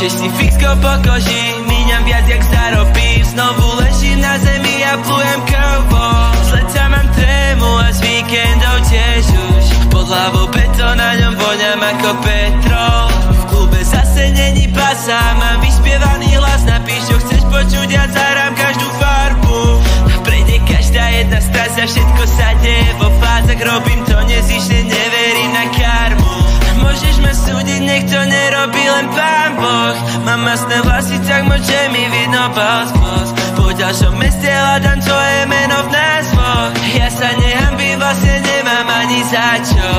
Píšeš si fixko po koži, míňam viac jak zarobím. Znovu ležím na zemi a plujem krvou. Z leca mám trému a z víkendov tiež už. Pod hlavou betón, na ňom voňam ako petrol. V klube zase není basa, mám vyspievaný hlas. Napíš, čo chceš počuť, ja zahrám každú farbu. Prejde každá jedna strasa, všetko sa deje vo fázach. Robím to nezišne, neverím na karmu. Môžeš ma súdiť, nech to nerobí len Pán Boh. Mám masné vlasy, tak môže mi vidno boss. Po ďalšom meste hľadám tvoje meno v názvoch. Ja sa nehambím, vlastne nemám ani za čo.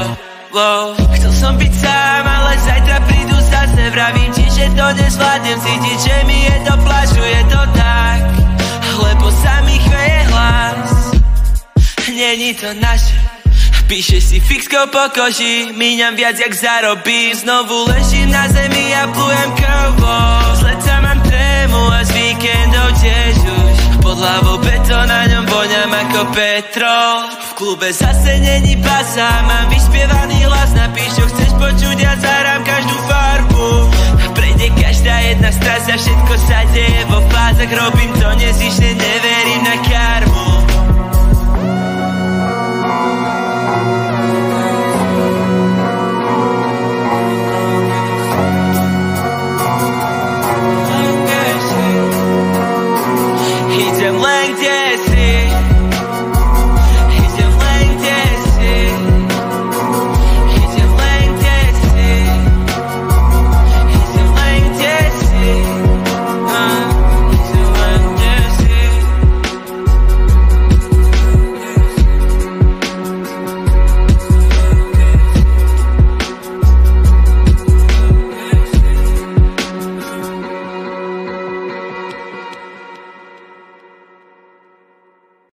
Chcel som byť sám, ale zajtra prídu zase. Vravím ti, že to nezvládnem, cítiť, že mi je to plaču, je to tak, lebo sa mi chveje hlas. Není to naše. Píšeš si fixko po koži, míňam viac jak zarobím. Znovu ležím na zemi a plujem krvou. Z leca mám trému a z víkendov tiež už. Pod hlavou betón, na ňom voňam ako petrol. V klube zase není basa, mám vyspievaný hlas. Napíš, čo chceš počuť, ja zahrám každú farbu. Prejde každá jedna strasa, všetko sa deje vo fázach. Robím to nezišne,